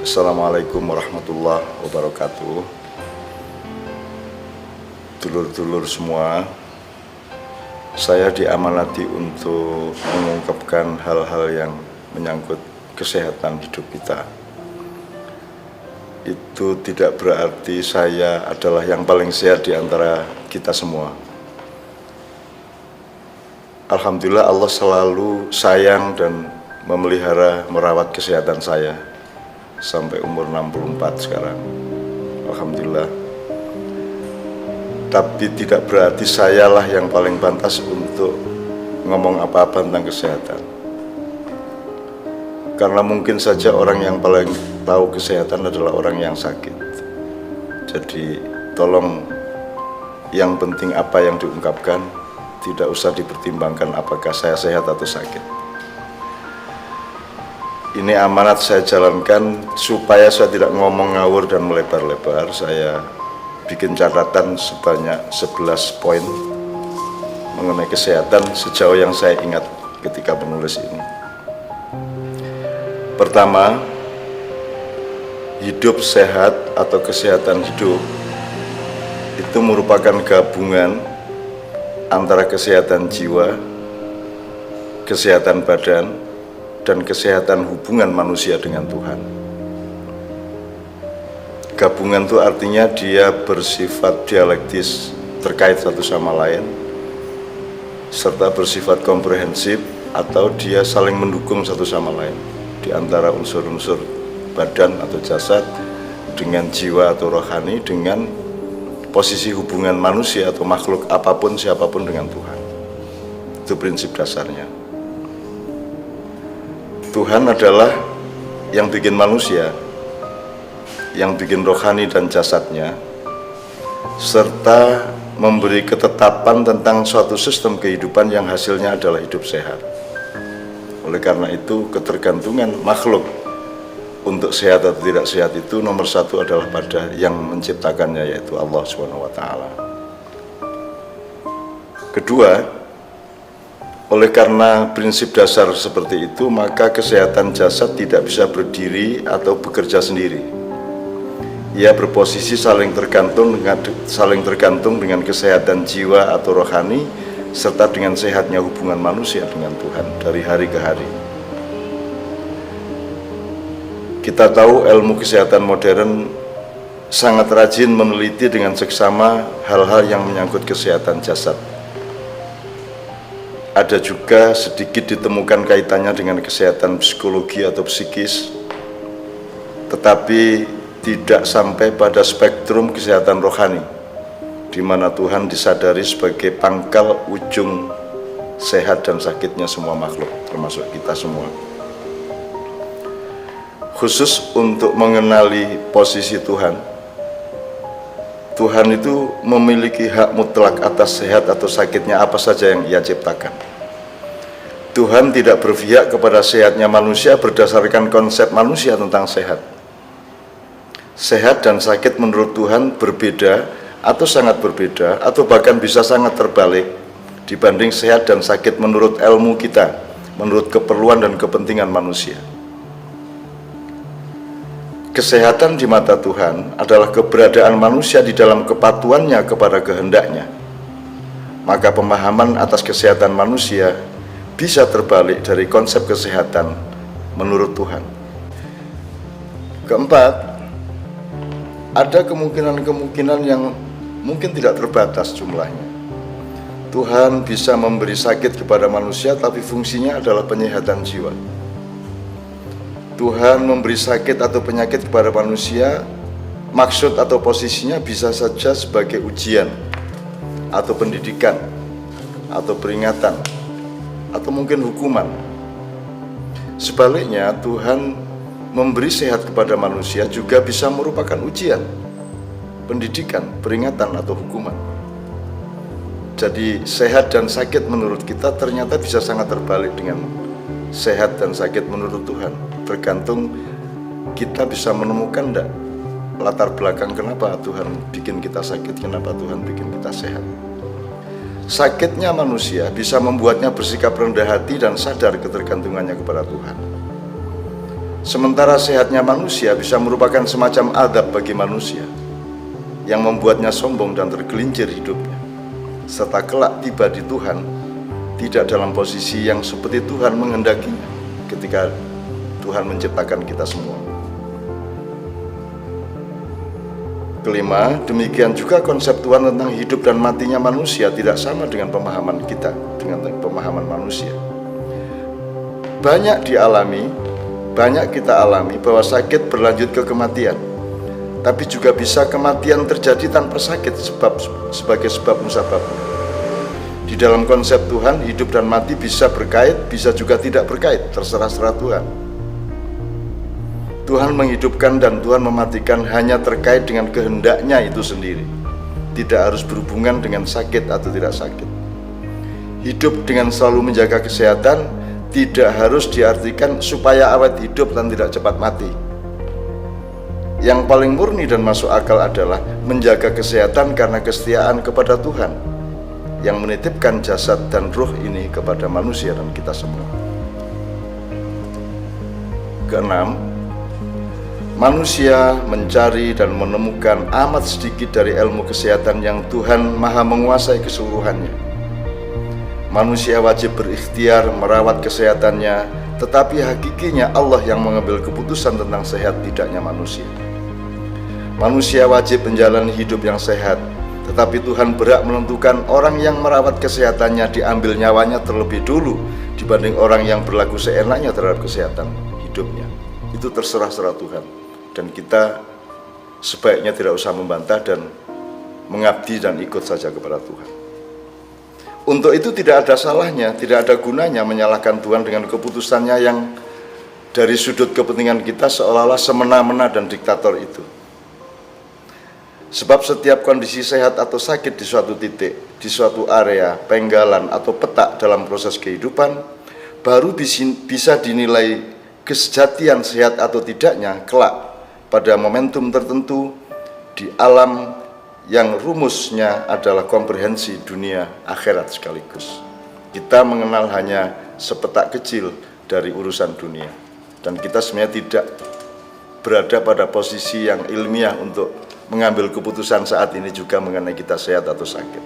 Assalamualaikum warahmatullahi wabarakatuh. Dulur-dulur semua, saya diamanati untuk mengungkapkan hal-hal yang menyangkut kesehatan hidup kita. Itu tidak berarti saya adalah yang paling sehat di antara kita semua. Alhamdulillah, Allah selalu sayang dan memelihara, merawat kesehatan saya sampai umur 64 sekarang. Alhamdulillah. Tapi tidak berarti sayalah yang paling pantas untuk ngomong apa-apa tentang kesehatan. Karena mungkin saja orang yang paling tahu kesehatan adalah orang yang sakit. Jadi tolong, yang penting apa yang diungkapkan, tidak usah dipertimbangkan apakah saya sehat atau sakit. Ini amanat saya jalankan supaya saya tidak ngomong ngawur dan melebar-lebar. Saya bikin catatan sebanyak 11 poin mengenai kesehatan sejauh yang saya ingat ketika menulis ini. Pertama, hidup sehat atau kesehatan hidup itu merupakan gabungan antara kesehatan jiwa, kesehatan badan, dan kesehatan hubungan manusia dengan Tuhan. Gabungan itu artinya dia bersifat dialektis, terkait satu sama lain, serta bersifat komprehensif atau dia saling mendukung satu sama lain di antara unsur-unsur badan atau jasad dengan jiwa atau rohani, dengan posisi hubungan manusia atau makhluk apapun siapapun dengan Tuhan. Itu prinsip dasarnya. Tuhan adalah yang bikin manusia, yang bikin rohani dan jasadnya, serta memberi ketetapan tentang suatu sistem kehidupan yang hasilnya adalah hidup sehat. Oleh karena itu, ketergantungan makhluk untuk sehat atau tidak sehat itu nomor satu adalah pada yang menciptakannya, yaitu Allah SWT. Kedua, oleh karena prinsip dasar seperti itu, maka kesehatan jasad tidak bisa berdiri atau bekerja sendiri. Ia berposisi saling tergantung dengan kesehatan jiwa atau rohani, serta dengan sehatnya hubungan manusia dengan Tuhan dari hari ke hari. Kita tahu ilmu kesehatan modern sangat rajin meneliti dengan seksama hal-hal yang menyangkut kesehatan jasad. Ada juga sedikit ditemukan kaitannya dengan kesehatan psikologi atau psikis, tetapi tidak sampai pada spektrum kesehatan rohani, di mana Tuhan disadari sebagai pangkal ujung sehat dan sakitnya semua makhluk, termasuk kita semua. Khusus untuk mengenali posisi Tuhan, Tuhan itu memiliki hak mutlak atas sehat atau sakitnya apa saja yang Ia ciptakan. Tuhan tidak berpihak kepada sehatnya manusia berdasarkan konsep manusia tentang sehat. Sehat dan sakit menurut Tuhan berbeda atau sangat berbeda, atau bahkan bisa sangat terbalik dibanding sehat dan sakit menurut ilmu kita, menurut keperluan dan kepentingan manusia. Kesehatan di mata Tuhan adalah keberadaan manusia di dalam kepatuhannya kepada kehendaknya. Maka pemahaman atas kesehatan manusia bisa terbalik dari konsep kesehatan menurut Tuhan. Keempat, ada kemungkinan-kemungkinan yang mungkin tidak terbatas jumlahnya. Tuhan bisa memberi sakit kepada manusia, tapi fungsinya adalah penyehatan jiwa. Tuhan memberi sakit atau penyakit kepada manusia, maksud atau posisinya bisa saja sebagai ujian, atau pendidikan, atau peringatan, atau mungkin hukuman. Sebaliknya, Tuhan memberi sehat kepada manusia juga bisa merupakan ujian, pendidikan, peringatan, atau hukuman. Jadi sehat dan sakit menurut kita ternyata bisa sangat terbalik dengan sehat dan sakit menurut Tuhan. Tergantung kita bisa menemukan enggak latar belakang kenapa Tuhan bikin kita sakit, kenapa Tuhan bikin kita sehat. Sakitnya manusia bisa membuatnya bersikap rendah hati dan sadar ketergantungannya kepada Tuhan. Sementara sehatnya manusia bisa merupakan semacam adab bagi manusia yang membuatnya sombong dan tergelincir hidupnya, serta kelak tiba di Tuhan tidak dalam posisi yang seperti Tuhan menghendakinya ketika Tuhan menciptakan kita semua. Kelima, demikian juga konsep Tuhan tentang hidup dan matinya manusia tidak sama dengan pemahaman kita, dengan pemahaman manusia. Banyak kita alami bahwa sakit berlanjut ke kematian, tapi juga bisa kematian terjadi tanpa sakit sebagai sebab musababnya. Di dalam konsep Tuhan, hidup dan mati bisa berkait, bisa juga tidak berkait, terserah Tuhan. Tuhan menghidupkan dan Tuhan mematikan hanya terkait dengan kehendaknya itu sendiri, tidak harus berhubungan dengan sakit atau tidak sakit. Hidup dengan selalu menjaga kesehatan tidak harus diartikan supaya awet hidup dan tidak cepat mati. Yang paling murni dan masuk akal adalah menjaga kesehatan karena kesetiaan kepada Tuhan yang menitipkan jasad dan ruh ini kepada manusia dan kita semua. Keenam, manusia mencari dan menemukan amat sedikit dari ilmu kesehatan yang Tuhan maha menguasai keseluruhannya. Manusia wajib berikhtiar merawat kesehatannya, tetapi hakikinya Allah yang mengambil keputusan tentang sehat tidaknya manusia. Manusia wajib menjalani hidup yang sehat, tetapi Tuhan berhak menentukan orang yang merawat kesehatannya diambil nyawanya terlebih dulu dibanding orang yang berlaku seenaknya terhadap kesehatan hidupnya. Itu terserah Tuhan. Dan kita sebaiknya tidak usah membantah dan mengabdi dan ikut saja kepada Tuhan. Untuk itu tidak ada salahnya, tidak ada gunanya menyalahkan Tuhan dengan keputusannya yang dari sudut kepentingan kita seolah-olah semena-mena dan diktator itu. Sebab setiap kondisi sehat atau sakit di suatu titik, di suatu area, penggalan atau petak dalam proses kehidupan baru bisa dinilai kesejatian sehat atau tidaknya kelak pada momentum tertentu di alam yang rumusnya adalah komprehensi dunia akhirat sekaligus. Kita mengenal hanya sepetak kecil dari urusan dunia, dan kita sebenarnya tidak berada pada posisi yang ilmiah untuk mengambil keputusan saat ini juga mengenai kita sehat atau sakit.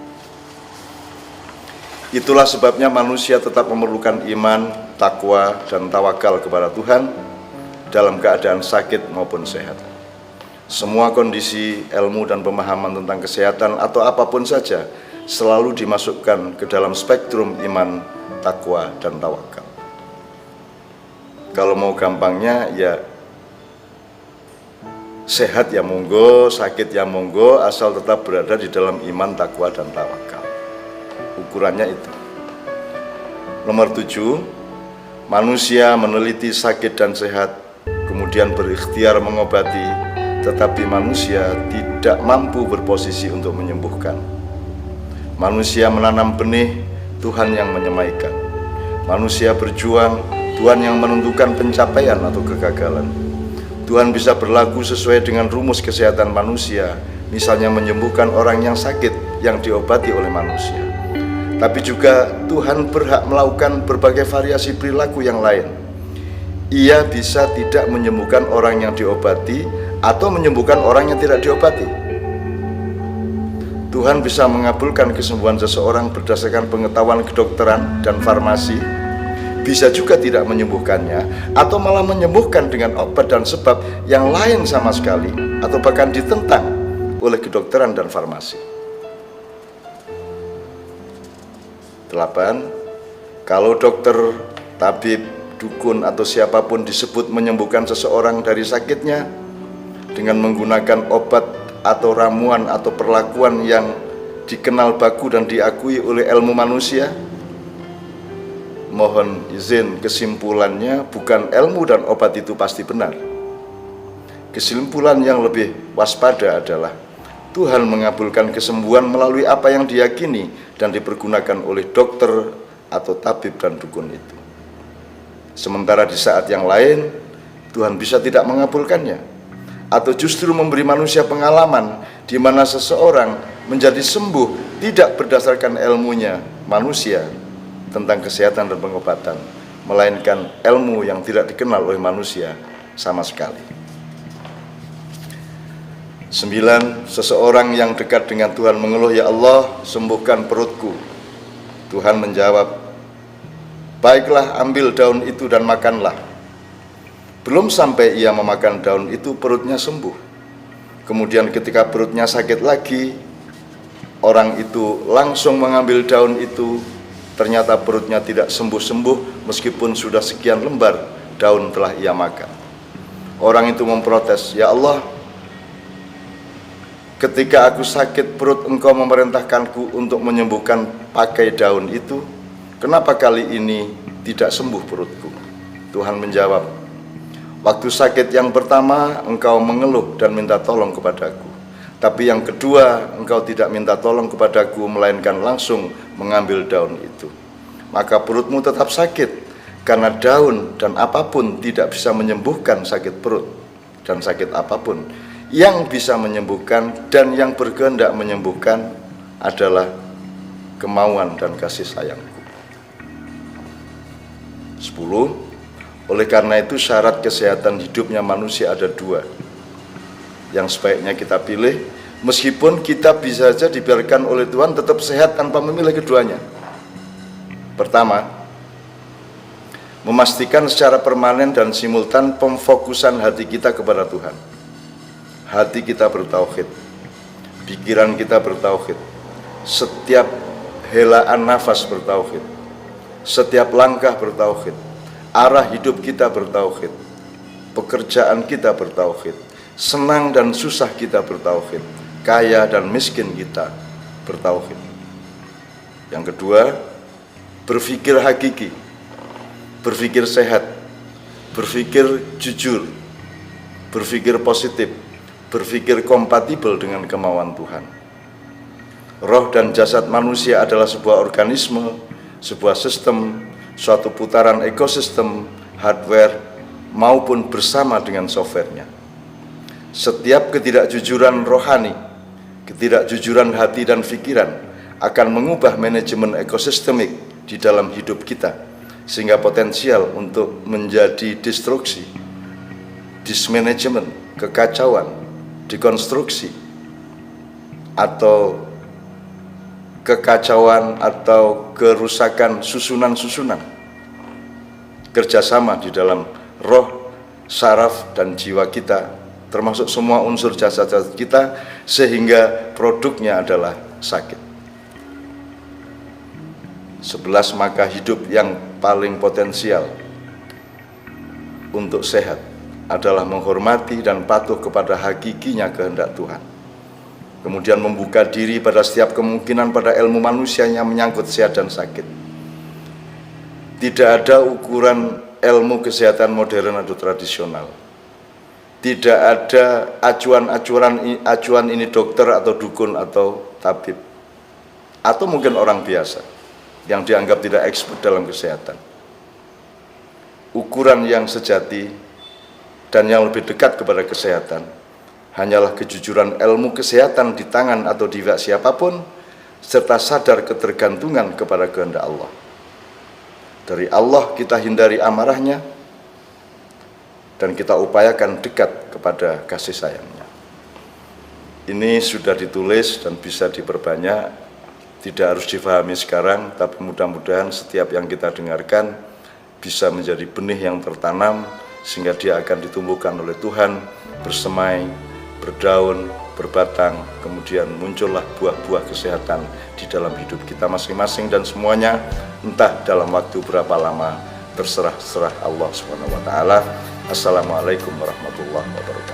Itulah sebabnya manusia tetap memerlukan iman, takwa, dan tawakal kepada Tuhan dalam keadaan sakit maupun sehat. Semua kondisi, ilmu, dan pemahaman tentang kesehatan atau apapun saja selalu dimasukkan ke dalam spektrum iman, takwa, dan tawakal. Kalau mau gampangnya ya sehat ya monggo, sakit ya monggo, asal tetap berada di dalam iman, takwa, dan tawakal. Ukurannya itu. Nomor 7, manusia meneliti sakit dan sehat, kemudian berikhtiar mengobati, tetapi manusia tidak mampu berposisi untuk menyembuhkan. Manusia menanam benih, Tuhan yang menyemaikan. Manusia berjuang, Tuhan yang menentukan pencapaian atau kegagalan. Tuhan bisa berlaku sesuai dengan rumus kesehatan manusia, misalnya menyembuhkan orang yang sakit yang diobati oleh manusia. Tapi juga Tuhan berhak melakukan berbagai variasi perilaku yang lain. Ia bisa tidak menyembuhkan orang yang diobati atau menyembuhkan orang yang tidak diobati. Tuhan bisa mengabulkan kesembuhan seseorang berdasarkan pengetahuan kedokteran dan farmasi, bisa juga tidak menyembuhkannya atau malah menyembuhkan dengan obat dan sebab yang lain sama sekali, atau bahkan ditentang oleh kedokteran dan farmasi. 8. Kalau dokter, tabib, dukun, atau siapapun disebut menyembuhkan seseorang dari sakitnya dengan menggunakan obat atau ramuan atau perlakuan yang dikenal baku dan diakui oleh ilmu manusia, mohon izin, kesimpulannya bukan ilmu dan obat itu pasti benar. Kesimpulan yang lebih waspada adalah Tuhan mengabulkan kesembuhan melalui apa yang diyakini dan dipergunakan oleh dokter atau tabib dan dukun itu. Sementara di saat yang lain Tuhan bisa tidak mengabulkannya, atau justru memberi manusia pengalaman di mana seseorang menjadi sembuh tidak berdasarkan ilmunya manusia tentang kesehatan dan pengobatan, melainkan ilmu yang tidak dikenal oleh manusia sama sekali. 9. Seseorang yang dekat dengan Tuhan mengeluh, "Ya Allah, sembuhkan perutku." Tuhan menjawab, "Baiklah, ambil daun itu dan makanlah." Belum sampai ia memakan daun itu, perutnya sembuh. Kemudian ketika perutnya sakit lagi, orang itu langsung mengambil daun itu. Ternyata perutnya tidak sembuh-sembuh meskipun sudah sekian lembar daun telah ia makan. Orang itu memprotes, "Ya Allah, ketika aku sakit perut, Engkau memerintahkanku untuk menyembuhkan pakai daun itu. Kenapa kali ini tidak sembuh perutku?" Tuhan menjawab, "Waktu sakit yang pertama Engkau mengeluh dan minta tolong kepadaku. Tapi yang kedua, Engkau tidak minta tolong kepadaku, melainkan langsung mengambil daun itu. Maka perutmu tetap sakit, karena daun dan apapun tidak bisa menyembuhkan sakit perut. Dan sakit apapun yang bisa menyembuhkan dan yang berkehendak menyembuhkan adalah kemauan dan kasih sayangku." 10. Oleh karena itu syarat kesehatan hidupnya manusia ada 2 yang sebaiknya kita pilih, meskipun kita bisa saja dibiarkan oleh Tuhan tetap sehat tanpa memilih keduanya. Pertama, memastikan secara permanen dan simultan pemfokusan hati kita kepada Tuhan. Hati kita bertauhid, pikiran kita bertauhid, setiap helaan nafas bertauhid, setiap langkah bertauhid, arah hidup kita bertauhid, pekerjaan kita bertauhid, senang dan susah kita bertauhid, kaya dan miskin kita bertauhid. Yang kedua, berpikir hakiki, berpikir sehat, berpikir jujur, berpikir positif, berpikir kompatibel dengan kemauan Tuhan. Roh dan jasad manusia adalah sebuah organisme, sebuah sistem, suatu putaran ekosistem, hardware maupun bersama dengan softwarenya. Setiap ketidakjujuran rohani, ketidakjujuran hati dan pikiran akan mengubah manajemen ekosistemik di dalam hidup kita, sehingga potensial untuk menjadi destruksi, dismanajemen, kekacauan, dekonstruksi, atau kekacauan atau kerusakan susunan-susunan kerjasama di dalam roh, saraf, dan jiwa kita, termasuk semua unsur jasad-jasad kita, sehingga produknya adalah sakit. 11. Maka hidup yang paling potensial untuk sehat adalah menghormati dan patuh kepada hakikinya kehendak Tuhan. Kemudian membuka diri pada setiap kemungkinan pada ilmu manusia yang menyangkut sehat dan sakit. Tidak ada ukuran ilmu kesehatan modern atau tradisional. Tidak ada acuan ini dokter atau dukun atau tabib, atau mungkin orang biasa yang dianggap tidak expert dalam kesehatan. Ukuran yang sejati dan yang lebih dekat kepada kesehatan hanyalah kejujuran ilmu kesehatan di tangan atau di pihak siapapun, serta sadar ketergantungan kepada kehendak Allah. Dari Allah kita hindari amarahnya, dan kita upayakan dekat kepada kasih sayangnya. Ini sudah ditulis dan bisa diperbanyak, tidak harus difahami sekarang, tapi mudah-mudahan setiap yang kita dengarkan bisa menjadi benih yang tertanam, sehingga dia akan ditumbuhkan oleh Tuhan, bersemai, berdaun, berbatang, kemudian muncullah buah-buah kesehatan di dalam hidup kita masing-masing, dan semuanya entah dalam waktu berapa lama, terserah Allah SWT. Assalamualaikum warahmatullahi wabarakatuh.